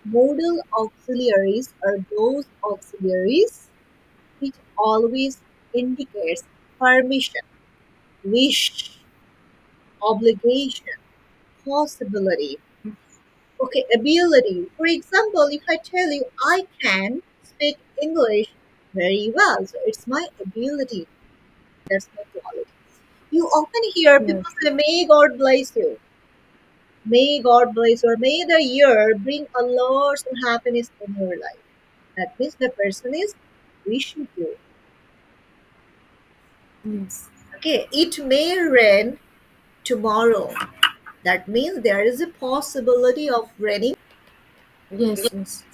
Modal auxiliaries are those auxiliaries which always indicates permission, wish, obligation, possibility. Okay, ability. For example, if I tell you I can speak English very well, so it's my ability. That's my quality. You often hear Yes. people say, "May God bless you." May God bless you, or may the year bring a lot of happiness in your life. That means the person is wishing you. Yes. Okay, it may rain tomorrow. That means there is a possibility of raining. Yes. Yes.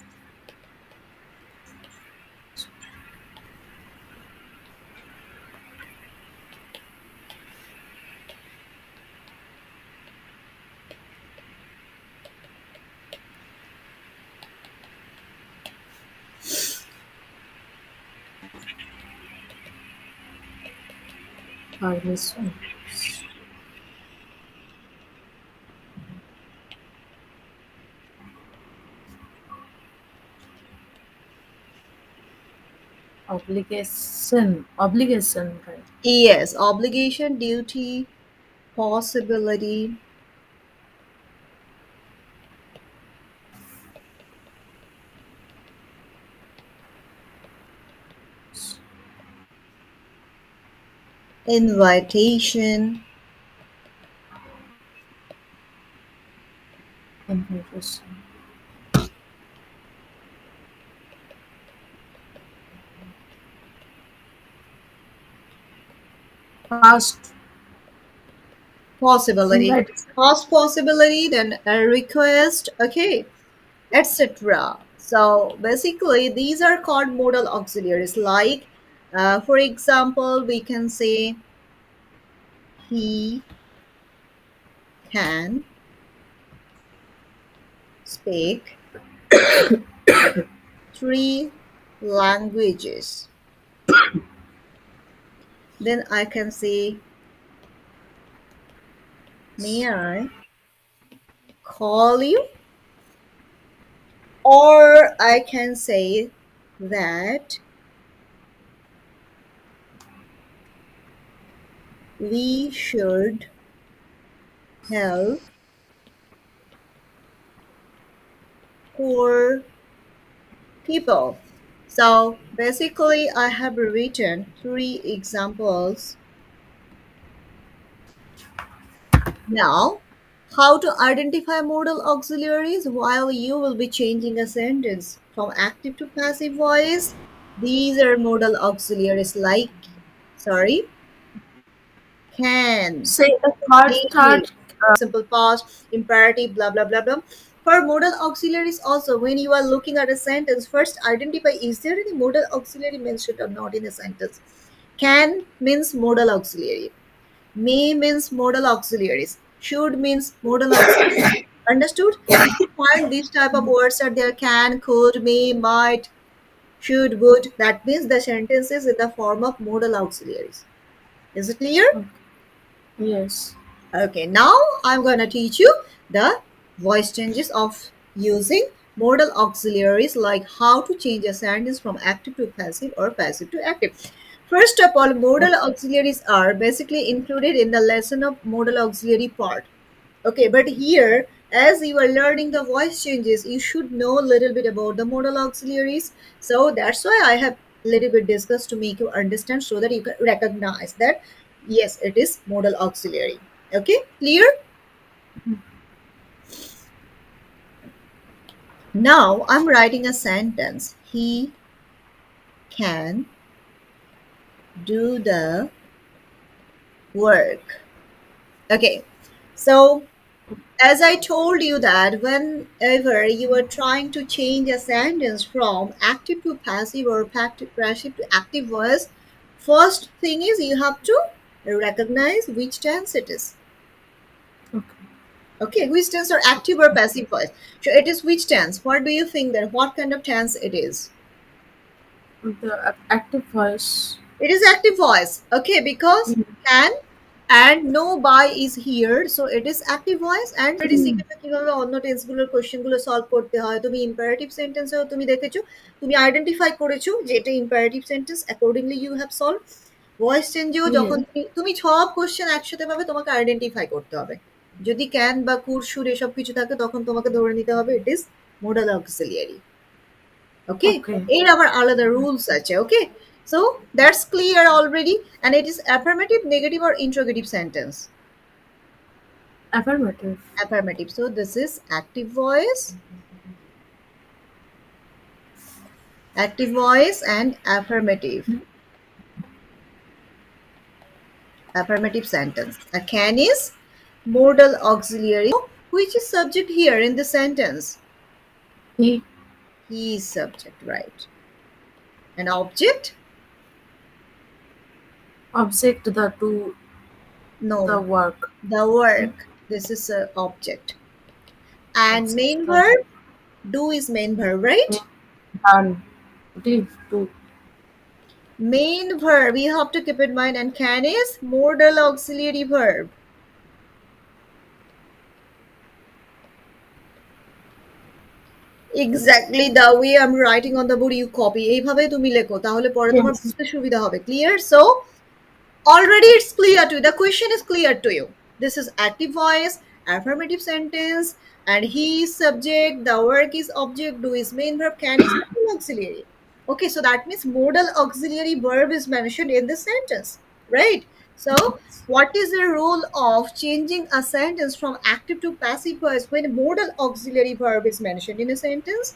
Permission. Obligation. Obligation. Right. Yes, obligation, duty, possibility, invitation. Invitation. Past. Possibility, Invitation. past possibility, then a request, okay, etc. So basically, these are called modal auxiliaries. Like, for example, we can say he can speak three languages. Then I can say, may I call you? Or I can say that we should help poor people. So basically, I have written three examples. Now, how to identify modal auxiliaries while you will be changing a sentence from active to passive voice. These are modal auxiliaries like, sorry, can, Say the third. maybe, Third. simple past, imperative, blah blah blah blah. For modal auxiliaries also, when you are looking at a sentence, first identify is there any modal auxiliary mentioned or not in a sentence. Can means modal auxiliary. May means modal auxiliaries. Should means modal auxiliary. Understood? If you find these type of words are there, can, could, may, might, should, would, that means the sentence is in the form of modal auxiliaries. Is it clear? Okay. Yes. Okay, now I'm going to teach you the voice changes of using modal auxiliaries, like how to change a sentence from active to passive or passive to active. First of all, modal auxiliaries are basically included in the lesson of modal auxiliary part. Okay, but here, as you are learning the voice changes, you should know a little bit about the modal auxiliaries. So that's why I have a little bit discussed to make you understand so that you can recognize that yes, it is modal auxiliary. Okay, clear? Now I'm writing a sentence. He can do the work. Okay, so as I told you that whenever you are trying to change a sentence from active to passive or passive to active voice, first thing is you have to recognize which tense it is. Okay. Okay, which tense or active or passive voice. So it is which tense? What do you think that what kind of tense it is? The active voice. It is active voice. Okay, because Mm. can. and no by is here, so it is active voice. and already শিখেছো কিভাবে অন্য tense গুলোর question গুলো solve করতে হয়। তুমি imperative সেন্টেন্সেও তুমি দেখেছো, তুমি আইডেন্টিফাই করেছো যে এটা imperative sentence, accordingly you have solve. Voice চেঞ্জেও যখন Yes. তুমি সব কোশ্চেন একসাথে পাবে, তোমাকে আইডেন্টিফাই করতে হবে। যদি ক্যান বা কুর সুর এসব কিছু থাকে, তখন তোমাকে ধরে নিতে হবে it is modal auxiliary. Okay, Okay. এর আবার আলাদা রুলস আছে। ওকে, so that's clear already. And it is affirmative, negative or interrogative sentence? Affirmative. Affirmative. So this is active voice and affirmative sentence. A can is modal auxiliary. Which is subject here in the sentence? He. He is subject, right? An object? Object the do the No, work. the work. This is a object. And Object main the verb? Do is main verb, main right? done. Did do. Main verb, you have to keep in mind. And can is modal auxiliary verb. Exactly the way I'm writing on the board, you copy. এইভাবে তুমি লেখো, তাহলে পরে তোমার Yes. বুঝতে সুবিধা হবে। Clear? So already it's clear to you. The question is clear to you. This is active voice, affirmative sentence, and he is subject, the work is object, do is main verb, can is modal auxiliary. Okay, so that means modal auxiliary verb is mentioned in the sentence, right? So what is the rule of changing a sentence from active to passive voice when modal auxiliary verb is mentioned in a sentence?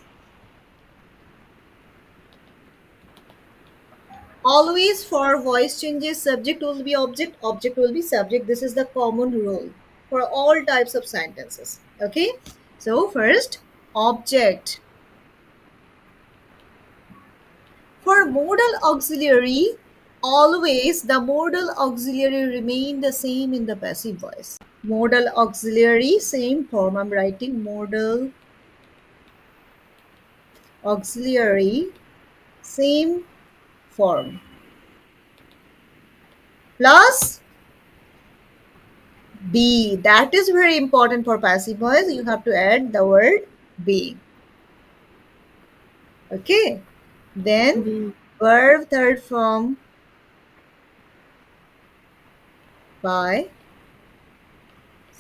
Always for voice changes, subject will be object, object will be subject. This is the common rule for all types of sentences. Okay, so first, object. For modal auxiliary, always the modal auxiliary remain the same in the passive voice. Modal auxiliary, same form. I'm writing modal auxiliary, same form. Plus be. That is very important for passive voice. You have to add the word be. Okay. Then Be. verb third form by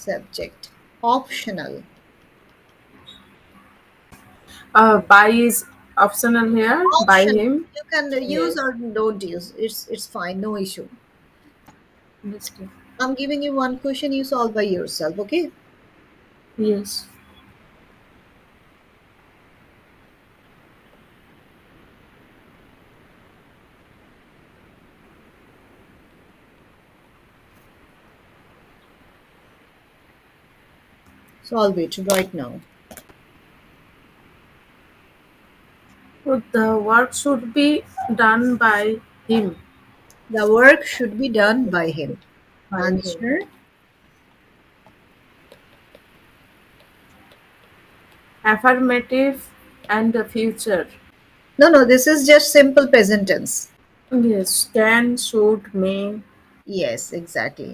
subject. Optional. By is optional here. By Optional. him. You can use Yes. or don't use. It's fine. No issue. Understood. I'm giving you one question. You solve by yourself. Okay. Yes. Solve it right now. So the work should be done by him. The work should be done by him. By him. Answer. Affirmative and the future. No, no. This is just simple present tense. Yes. Can, should, may. Yes, exactly.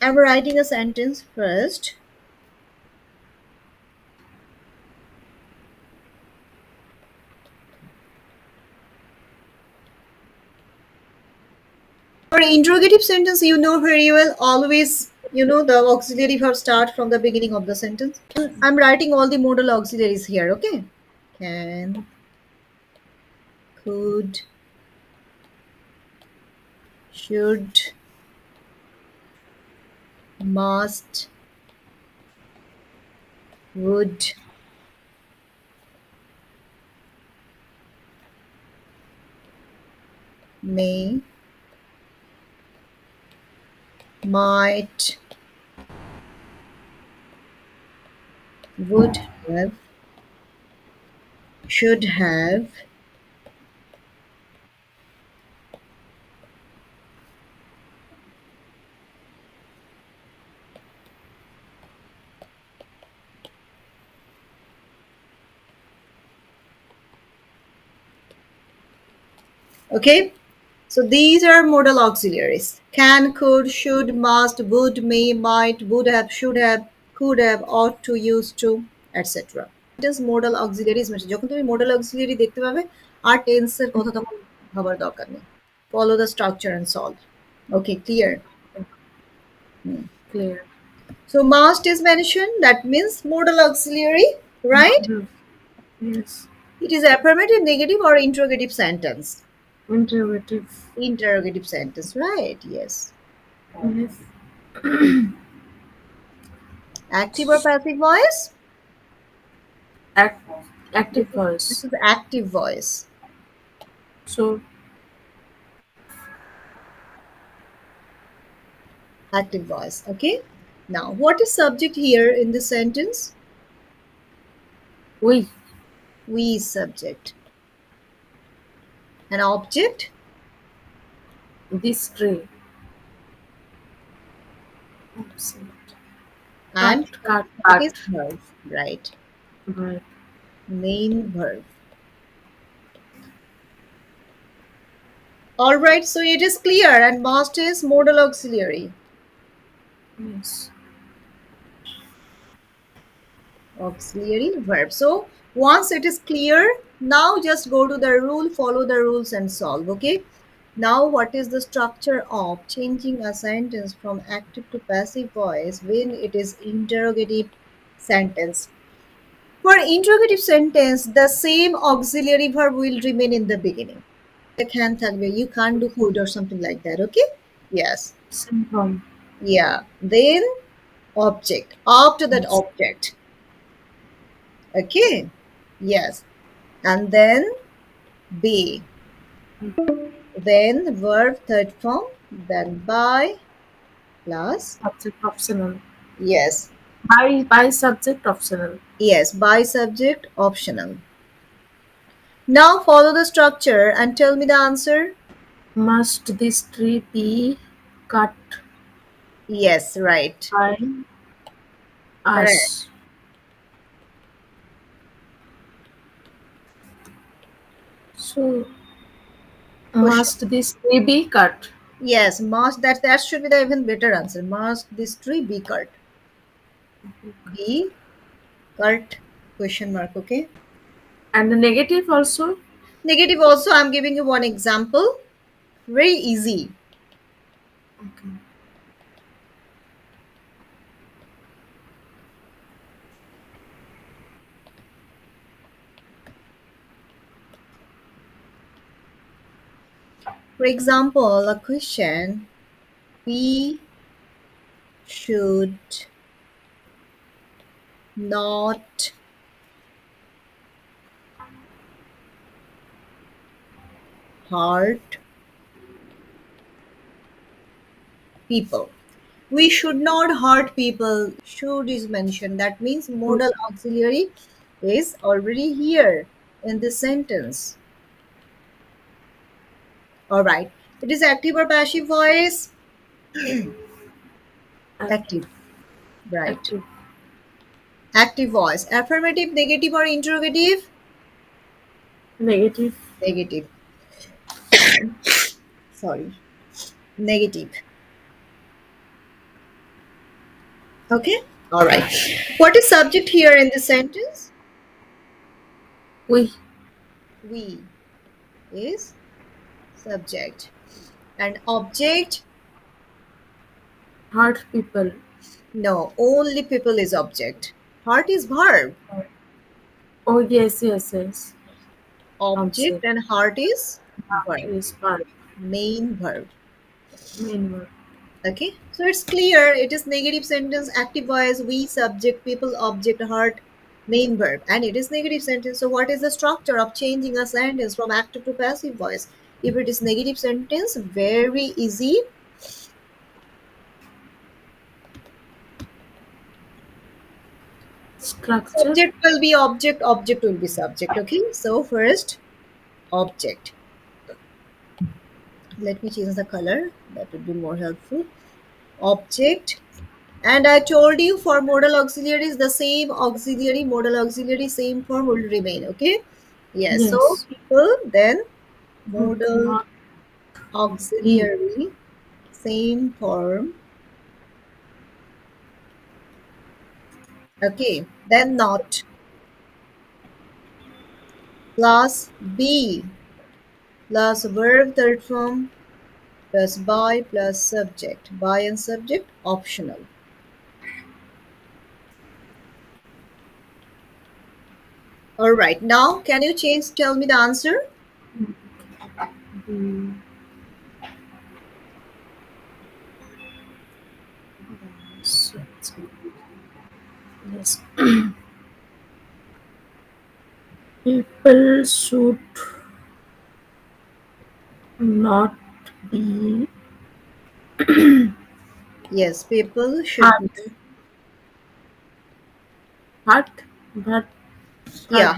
I'm writing a sentence first. For interrogative sentence, you know very well, always, the auxiliary verb start from the beginning of the sentence. I'm writing all the modal auxiliaries here, okay? Can, could, should, must, would, may, might, would have, should have, Okay, so these are modal auxiliaries: can, could, should, must, would, may, might, would have, should have, could have, ought to, used to, etc. It is modal auxiliaries মেশে যখন তুমি modal auxiliary দেখতে পাবে আর টেন্সের কথা তখন ভাবার দরকার নেই. Follow the structure and solve. Okay, clear. Clear. So must is mentioned, that means modal auxiliary, right? Mhm. Yes. It is affirmative, negative, or interrogative sentence. Interrogative. Interrogative sentence, right? Yes. Yes. Active or passive voice? Act, This active is, this voice. is active voice. So Active voice. Okay. Now, what is subject here in this sentence? we, We is subject. An object this tree. Absent. and Cut, what is cut. verb, right? Right. Main verb. All right. So it is clear, and must is modal auxiliary. Yes. Auxiliary verb. So once it is clear, now just go to the rule, follow the rules and solve. Okay. Now what is the structure of changing a sentence from active to passive voice when it is interrogative sentence? For interrogative sentence, the same auxiliary verb will remain in the beginning. Can থাকবে, you can't do could or something like that. Okay. Yes. Syndrome. Yeah. Then object. After that Yes. object. Okay. Yes. And then be. Then verb third form. Then by plus. Subject optional. Yes. By subject optional. Yes. By subject optional. Now follow the structure and tell me the answer. Must this tree be cut Yes. Right. by Correct. us? So Question. must this tree be cut? Yes. Must. That should be the even better answer. Must this tree be cut? Be cut? Question mark. Okay. And the negative also? Negative also. I'm giving you one example. Very easy. Okay. For example, a question: we should not hurt people. We should not hurt people. Should is mentioned. That means modal auxiliary is already here in this sentence. All right. It is active or passive voice? Active. Active. Right. Active. Active voice. Affirmative, negative, or interrogative? Negative. Negative. Sorry. Negative. Okay. All right. What is subject here in this sentence? We. We is subject. And object? Hurt people. No, only people is object. Heart is verb. Oh yes, yes, yes. Object and heart is verb. Is part. Main verb. Main word. Okay. So it's clear. It is negative sentence, active voice, we, subject, people, object, heart, main verb. And it is negative sentence. So what is the structure of changing a sentence from active to passive voice? If it is negative sentence, very easy. Structure. Subject will be object, object will be subject. Okay. So first, object. Let me change the color. That would be more helpful. Object. And I told you for modal auxiliaries, the same auxiliary, modal auxiliary, same form will remain. Okay. Yes. So Yes. people, then Would Modal not be. auxiliary, same form. Okay, then not. Plus be plus verb third form plus by plus subject. By and subject optional. All right, now can you change? Tell me the answer. Be. Yes. People should not be Yes, people should. hurt, hurt, but hurt, Yeah,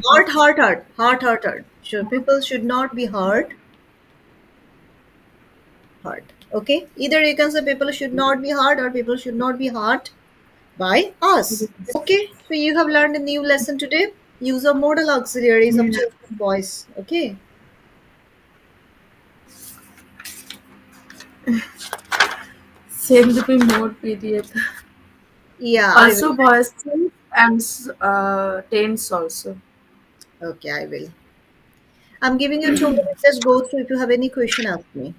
heart. So people should not be hurt. Okay, either you can say people should not be hurt or people should not be hurt by us. Okay, so you have learned a new lesson today. Use of modal auxiliaries of yeah. children voice. Okay. Send me more PDF. Yeah, I Also will. voice and tense also. Okay, I will. I'm giving you 2 minutes. Just go through. If you have any question, ask me.